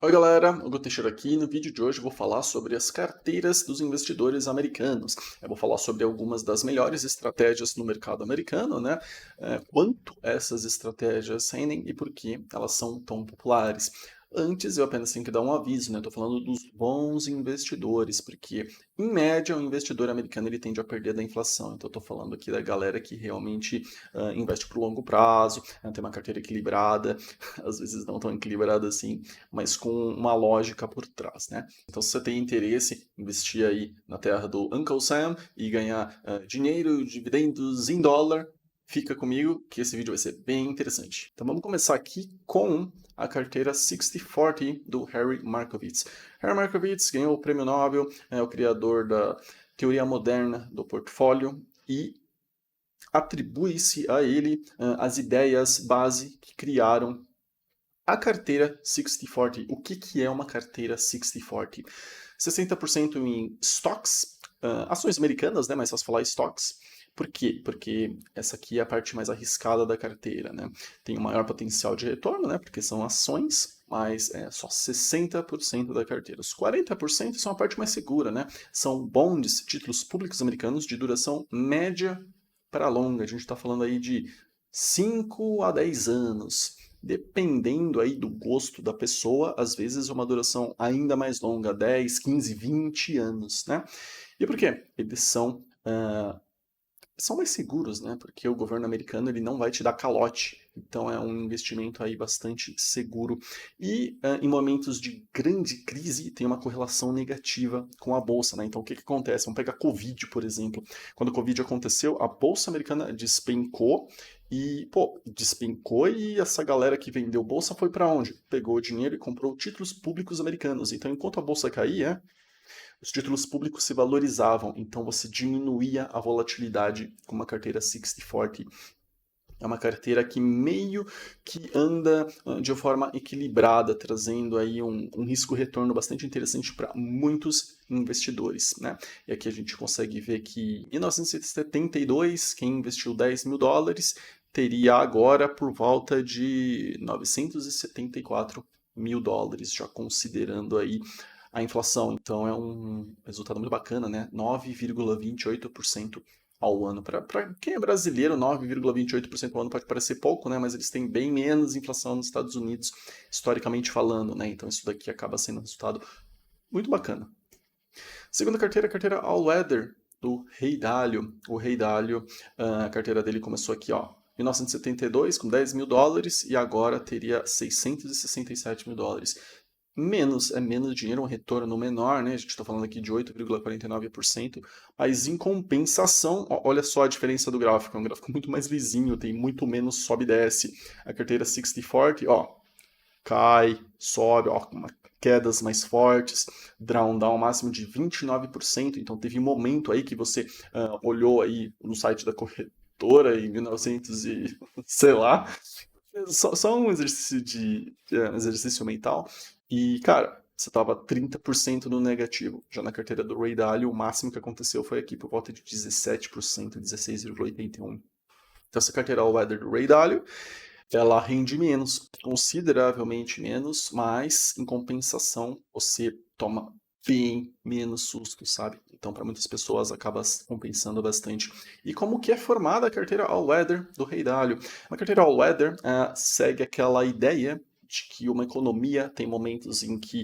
Oi galera, Hugo Teixeira aqui. No vídeo de hoje eu vou falar sobre as carteiras dos investidores americanos. Eu vou falar sobre algumas das melhores estratégias no mercado americano, né? Quanto essas estratégias rendem e por que elas são tão populares. Antes eu apenas tenho que dar um aviso, né? Estou falando dos bons investidores, porque em média o investidor americano ele tende a perder da inflação. Então eu estou falando aqui da galera que realmente investe por longo prazo, tem uma carteira equilibrada, às vezes não tão equilibrada assim, mas com uma lógica por trás, né? Então, se você tem interesse em investir aí na terra do Uncle Sam e ganhar dinheiro, dividendos em dólar, fica comigo que esse vídeo vai ser bem interessante. Então, vamos começar aqui com a carteira 6040 do Harry Markowitz. Harry Markowitz ganhou o prêmio Nobel, é o criador da teoria moderna do portfólio e atribui-se a ele as ideias base que criaram a carteira 60/40. O que é uma carteira 60/40? 60% em stocks, ações americanas, né? Mais fácil falar stocks. Por quê? Porque essa aqui é a parte mais arriscada da carteira, né? Tem o maior potencial de retorno, né? Porque são ações, mas é só 60% da carteira. Os 40% são a parte mais segura, né? São bonds, títulos públicos americanos de duração média para longa. A gente está falando aí de 5 a 10 anos. Dependendo aí do gosto da pessoa, às vezes uma duração ainda mais longa, 10, 15, 20 anos, né? E por quê? Eles são mais seguros, né? Porque o governo americano ele não vai te dar calote. Então é um investimento aí bastante seguro. E em momentos de grande crise tem uma correlação negativa com a bolsa, né? Então o que acontece? Vamos pegar Covid, por exemplo. Quando o Covid aconteceu, a bolsa americana despencou e, pô, despencou e essa galera que vendeu bolsa foi para onde? Pegou o dinheiro e comprou títulos públicos americanos. Então enquanto a bolsa caía, os títulos públicos se valorizavam, então você diminuía a volatilidade com uma carteira 60/40. É uma carteira que meio que anda de forma equilibrada, trazendo aí um risco-retorno bastante interessante para muitos investidores, né? E aqui a gente consegue ver que em 1972, quem investiu 10 mil dólares teria agora por volta de 974 mil dólares, já considerando aí a inflação. Então é um resultado muito bacana, né? 9,28% ao ano. Para quem é brasileiro, 9,28% ao ano pode parecer pouco, né? Mas eles têm bem menos inflação nos Estados Unidos, historicamente falando, né? Então isso daqui acaba sendo um resultado muito bacana. Segunda carteira, a carteira All Weather, do Rei Dalio. O Rei Dalio, a carteira dele começou aqui, ó, 1972, com 10 mil dólares, e agora teria 667 mil dólares. É menos dinheiro, um retorno menor, né? A gente está falando aqui de 8,49%, mas em compensação, olha só a diferença do gráfico, é um gráfico muito mais lisinho, tem muito menos sobe e desce. A carteira 60/40, ó, cai, sobe, ó, quedas mais fortes, drawdown máximo de 29%, então teve um momento aí que você olhou aí no site da corretora em 1900 e sei lá, só um exercício um exercício mental. E, cara, você tava 30% no negativo. Já na carteira do Ray Dalio, o máximo que aconteceu foi aqui por volta de 17%, 16,81%. Então, essa carteira All Weather do Ray Dalio, ela rende menos, consideravelmente menos, mas em compensação você toma bem menos susto, sabe? Então, para muitas pessoas acaba compensando bastante. E como que é formada a carteira All Weather do Rei Dalio? A carteira All Weather segue aquela ideia de que uma economia tem momentos em que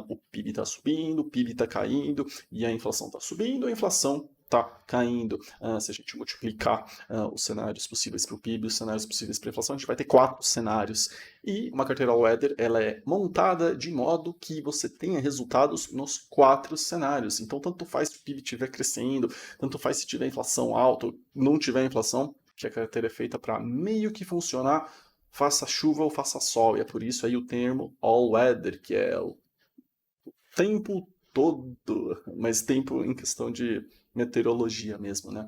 o PIB está subindo, o PIB está caindo, e a inflação está subindo, a inflação está caindo. Se a gente multiplicar os cenários possíveis para o PIB, os cenários possíveis para a inflação, a gente vai ter 4 cenários. E uma carteira All Weather, ela é montada de modo que você tenha resultados nos 4 cenários. Então, tanto faz se o PIB estiver crescendo, tanto faz se tiver inflação alta ou não tiver inflação, que a carteira é feita para meio que funcionar, faça chuva ou faça sol. E é por isso aí o termo All Weather, que é o tempo todo, mas tempo em questão de meteorologia mesmo, né?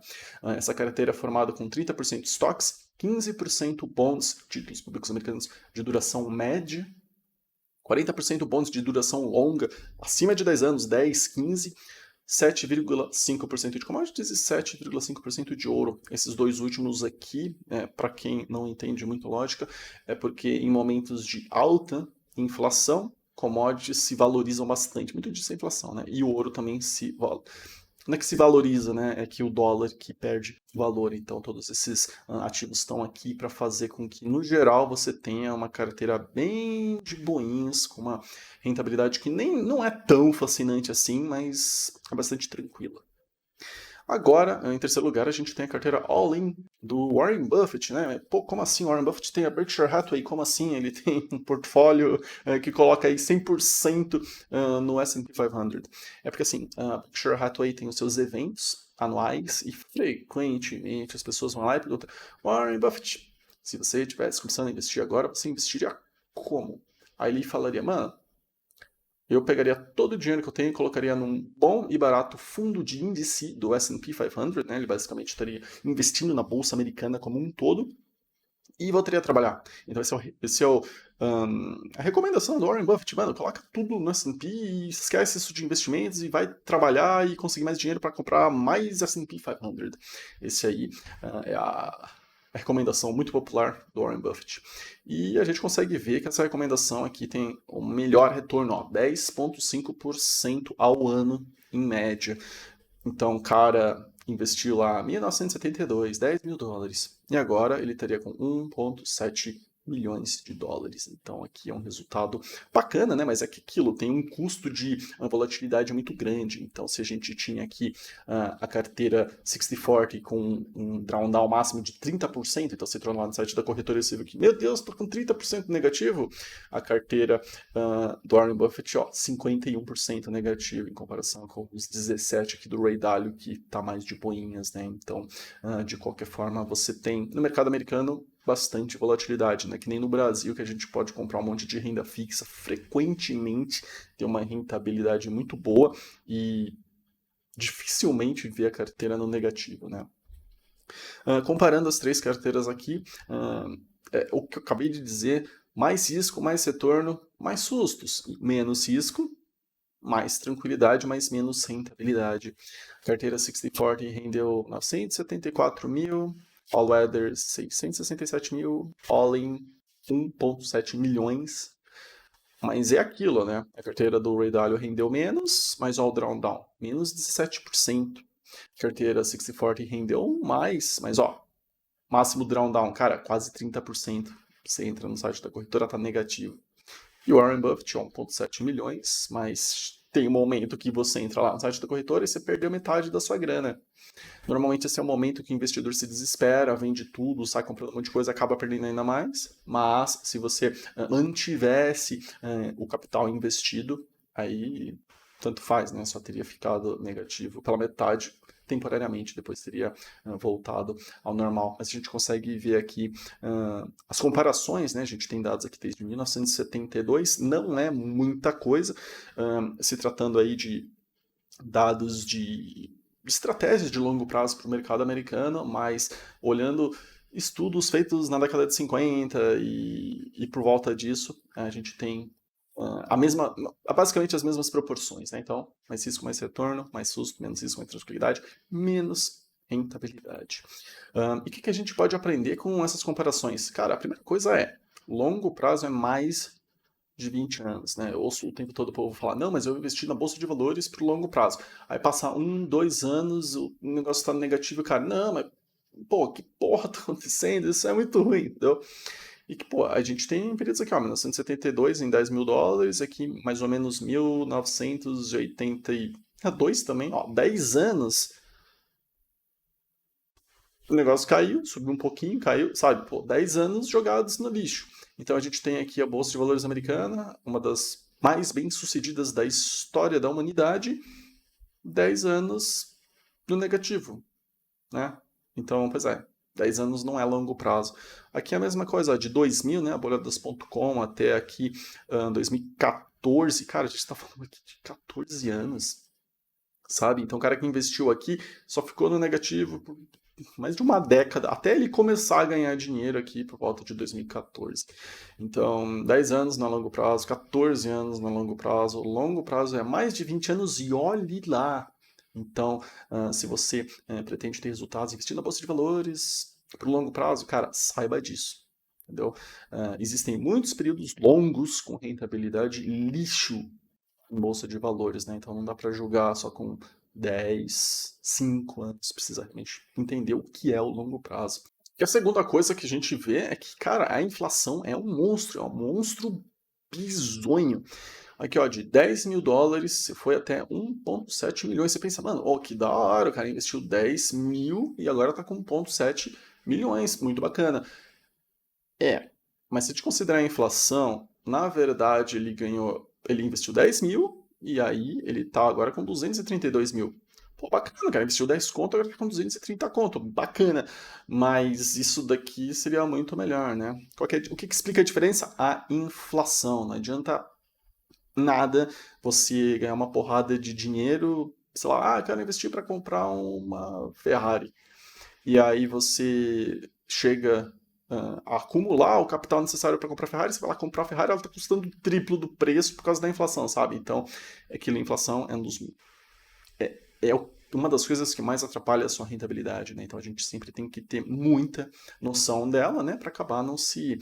Essa carteira é formada com 30% stocks, 15% bonds, títulos públicos americanos de duração média, 40% bonds de duração longa, acima de 10 anos, 10, 15, 7,5% de commodities e 7,5% de ouro. Esses dois últimos aqui, para quem não entende muito lógica, é porque em momentos de alta inflação, commodities se valorizam bastante, muito disso é inflação, né? E o ouro também não é que se valoriza, né? É que o dólar que perde valor. Então, todos esses ativos estão aqui para fazer com que, no geral, você tenha uma carteira bem de boinhas, com uma rentabilidade que nem não é tão fascinante assim, mas é bastante tranquila. Agora, em terceiro lugar, a gente tem a carteira All-In do Warren Buffett, né? Pô, como assim Warren Buffett tem a Berkshire Hathaway? Como assim ele tem um portfólio que coloca aí 100% no S&P 500? É porque assim, a Berkshire Hathaway tem os seus eventos anuais e frequentemente as pessoas vão lá e perguntam: Warren Buffett, se você estivesse começando a investir agora, você investiria como? Aí ele falaria: mano, eu pegaria todo o dinheiro que eu tenho e colocaria num bom e barato fundo de índice do S&P 500, né? Ele basicamente estaria investindo na bolsa americana como um todo e voltaria a trabalhar. Então a recomendação do Warren Buffett, mano, coloca tudo no S&P e esquece isso de investimentos e vai trabalhar e conseguir mais dinheiro para comprar mais S&P 500. Esse aí é a recomendação muito popular do Warren Buffett. E a gente consegue ver que essa recomendação aqui tem o melhor retorno, ó, 10,5% ao ano em média. Então, o cara investiu lá em 1972, 10 mil dólares. E agora ele estaria com 1,7 milhões de dólares. Então, aqui é um resultado bacana, né? Mas é que aquilo tem um custo de uma volatilidade muito grande. Então, se a gente tinha aqui a carteira 60/40 com um drawdown máximo de 30%, então você entrou lá no site da corretora e você viu que, meu Deus, estou com 30% negativo. A carteira do Warren Buffett, ó, 51% negativo em comparação com os 17% aqui do Ray Dalio, que está mais de boinhas, né? Então, de qualquer forma, você tem no mercado americano bastante volatilidade, né? Que nem no Brasil, que a gente pode comprar um monte de renda fixa frequentemente, ter uma rentabilidade muito boa e dificilmente ver a carteira no negativo, né? Comparando as três carteiras aqui, o que eu acabei de dizer, mais risco, mais retorno, mais sustos, menos risco, mais tranquilidade, mas menos rentabilidade. A carteira 60/40 rendeu 974 mil, All Weather 667 mil, All In 1,7 milhões. Mas é aquilo, né? A carteira do Ray Dalio rendeu menos, mas All Drawdown, menos 17%. A carteira 60/40 rendeu mais, mas ó, máximo drawdown, cara, quase 30%. Você entra no site da corretora, tá negativo. E o Warren Buffett, 1,7 milhões, mas tem um momento que você entra lá no site da corretora e você perdeu metade da sua grana. Normalmente esse é o momento que o investidor se desespera, vende tudo, sai comprando um monte de coisa, acaba perdendo ainda mais. Mas se você mantivesse o capital investido, aí tanto faz, né? Só teria ficado negativo pela metade temporariamente, depois teria voltado ao normal. Mas a gente consegue ver aqui as comparações, né? A gente tem dados aqui desde 1972, não é muita coisa, se tratando aí de dados de estratégias de longo prazo para o mercado americano, mas olhando estudos feitos na década de 50 e por volta disso, a gente tem basicamente as mesmas proporções, né? Então, mais risco, mais retorno, mais susto, menos risco, mais tranquilidade, menos rentabilidade. E o que a gente pode aprender com essas comparações? Cara, a primeira coisa é, longo prazo é mais de 20 anos, né? Eu ouço o tempo todo o povo falar, não, mas eu investi na bolsa de valores para o longo prazo. Aí passa 2 anos, o negócio está negativo, cara, não, mas pô, que porra tá acontecendo? Isso é muito ruim, entendeu? E que, pô, a gente tem períodos aqui, ó, 1972 em 10 mil dólares, aqui mais ou menos 1982 também, ó, 10 anos, o negócio caiu, subiu um pouquinho, caiu, sabe, pô, 10 anos jogados no lixo. Então a gente tem aqui a Bolsa de Valores americana, uma das mais bem-sucedidas da história da humanidade, 10 anos no negativo, né? Então, pois é, 10 anos não é longo prazo. Aqui é a mesma coisa, ó, de 2000, né, a bolha.com até aqui 2014, cara, a gente está falando aqui de 14 anos, sabe? Então o cara que investiu aqui só ficou no negativo por mais de uma década, até ele começar a ganhar dinheiro aqui por volta de 2014. Então, 10 anos no longo prazo, 14 anos no longo prazo. O longo prazo é mais de 20 anos e olhe lá. Então, se você pretende ter resultados investindo na bolsa de valores para o longo prazo, cara, saiba disso. entendeu? Existem muitos períodos longos com rentabilidade lixo em bolsa de valores, né? Então não dá para julgar só com 10, 5 anos, precisa realmente entender o que é o longo prazo. E a segunda coisa que a gente vê é que, cara, a inflação é um monstro bizonho. Aqui, ó, de 10 mil dólares, você foi até 1,7 milhões. Você pensa, mano, ó, que da hora, o cara investiu 10 mil e agora tá com 1,7 milhões, muito bacana. Mas se a gente considerar a inflação, na verdade ele investiu 10 mil e aí ele tá agora com 232 mil. Pô, bacana, cara, investiu 10 conto, agora tá com 230 conto, bacana. Mas isso daqui seria muito melhor, né? O que explica a diferença? A inflação. Não adianta nada você ganhar uma porrada de dinheiro, sei lá, quero investir para comprar uma Ferrari. E aí você chega a acumular o capital necessário para comprar a Ferrari, você vai lá comprar a Ferrari, ela está custando o triplo do preço por causa da inflação, sabe? Então, é que a inflação é uma das coisas que mais atrapalha a sua rentabilidade, né? Então a gente sempre tem que ter muita noção dela, né? Para acabar não se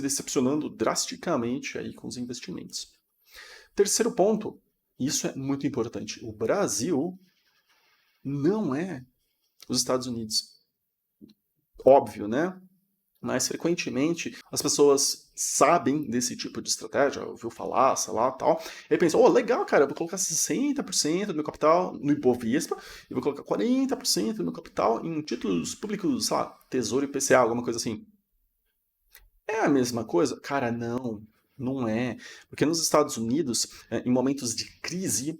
decepcionando drasticamente aí com os investimentos. Terceiro ponto, isso é muito importante. O Brasil não é os Estados Unidos. Óbvio, né? Mas frequentemente as pessoas sabem desse tipo de estratégia, ouviu falar, sei lá, tal, e aí pensam, oh, legal, cara, eu vou colocar 60% do meu capital no Ibovespa e vou colocar 40% do meu capital em títulos públicos, sei lá, Tesouro IPCA, alguma coisa assim. É a mesma coisa? Cara, não. Não é. Porque nos Estados Unidos, em momentos de crise,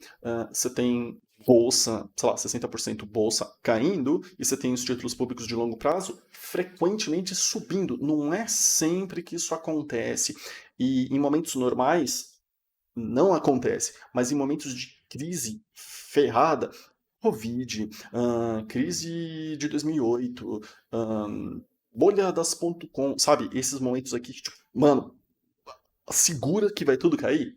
você tem bolsa, sei lá, 60% bolsa caindo, e você tem os títulos públicos de longo prazo frequentemente subindo. Não é sempre que isso acontece. E em momentos normais, não acontece. Mas em momentos de crise ferrada, Covid, crise de 2008, bolha das .com, sabe? Esses momentos aqui que, tipo, mano, segura que vai tudo cair.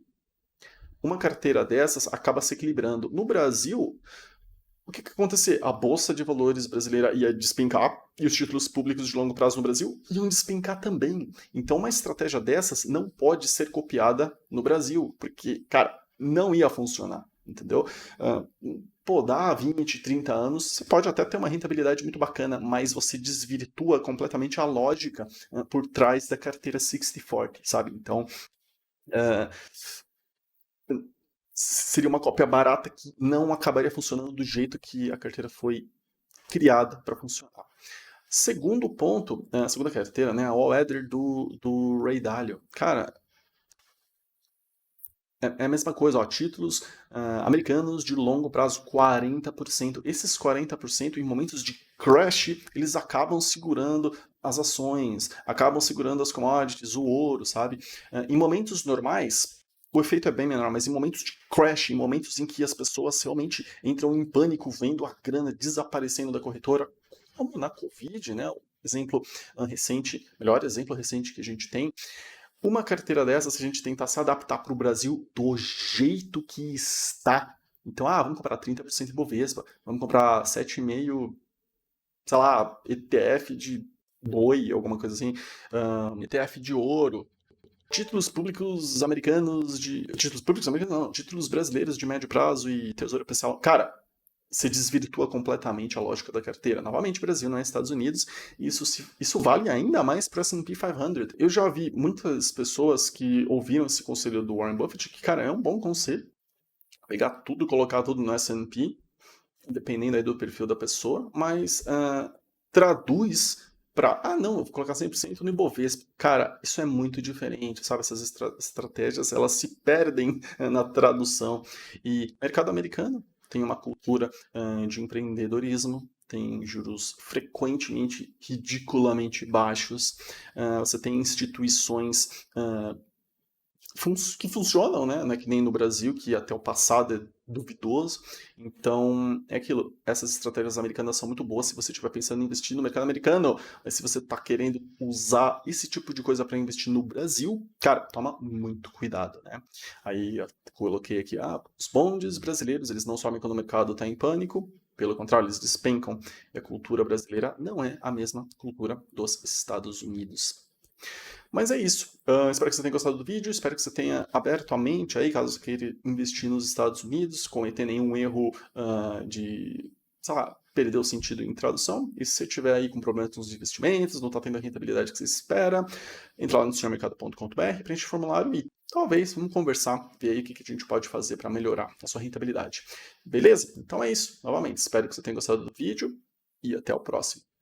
Uma carteira dessas acaba se equilibrando. No Brasil, o que acontecer? A bolsa de valores brasileira ia despencar e os títulos públicos de longo prazo no Brasil iam despencar também. Então, uma estratégia dessas não pode ser copiada no Brasil, porque, cara, não ia funcionar, entendeu? Pô, dá 20, 30 anos, você pode até ter uma rentabilidade muito bacana, mas você desvirtua completamente a lógica por trás da carteira 60-40, sabe? Então, uh, seria uma cópia barata que não acabaria funcionando do jeito que a carteira foi criada para funcionar. Segundo ponto, a segunda carteira, né, a All Weather do Ray Dalio. Cara, é a mesma coisa, ó, títulos americanos de longo prazo, 40%. Esses 40%, em momentos de crash, eles acabam segurando as ações, acabam segurando as commodities, o ouro, sabe? Em momentos normais, o efeito é bem menor, mas em momentos de crash, em momentos em que as pessoas realmente entram em pânico vendo a grana desaparecendo da corretora, como na Covid, né? Exemplo recente, melhor exemplo recente que a gente tem, uma carteira dessa, se a gente tentar se adaptar para o Brasil do jeito que está. Então, vamos comprar 30% de Bovespa, vamos comprar 7,5%, sei lá, ETF de boi, alguma coisa assim, ETF de ouro, títulos públicos americanos títulos públicos americanos não, títulos brasileiros de médio prazo e tesouro especial. Cara, se desvirtua completamente a lógica da carteira. Novamente, Brasil não é Estados Unidos, e isso vale ainda mais para o S&P 500. Eu já vi muitas pessoas que ouviram esse conselho do Warren Buffett, que, cara, é um bom conselho. Pegar tudo e colocar tudo no S&P, dependendo aí do perfil da pessoa, mas traduz para, não, eu vou colocar 100% no Ibovespa. Cara, isso é muito diferente, sabe? Essas estratégias, elas se perdem na tradução. E mercado americano tem uma cultura de empreendedorismo, tem juros frequentemente ridiculamente baixos, você tem instituições que funcionam, né? Não é que nem no Brasil, que até o passado é duvidoso. Então, é aquilo. Essas estratégias americanas são muito boas se você estiver pensando em investir no mercado americano. Mas se você está querendo usar esse tipo de coisa para investir no Brasil, cara, toma muito cuidado, né? Aí eu coloquei aqui, os bondes brasileiros, eles não sobem quando o mercado está em pânico. Pelo contrário, eles despencam. E a cultura brasileira não é a mesma cultura dos Estados Unidos. Mas é isso. Espero que você tenha gostado do vídeo, espero que você tenha aberto a mente aí, caso você queira investir nos Estados Unidos, cometer nenhum erro de, sei lá, perder o sentido em tradução. E se você tiver aí com problemas nos investimentos, não está tendo a rentabilidade que você espera, entra lá no senhormercado.com.br, preenche o formulário e talvez vamos conversar, ver aí o que a gente pode fazer para melhorar a sua rentabilidade. Beleza? Então é isso. Novamente, espero que você tenha gostado do vídeo e até o próximo.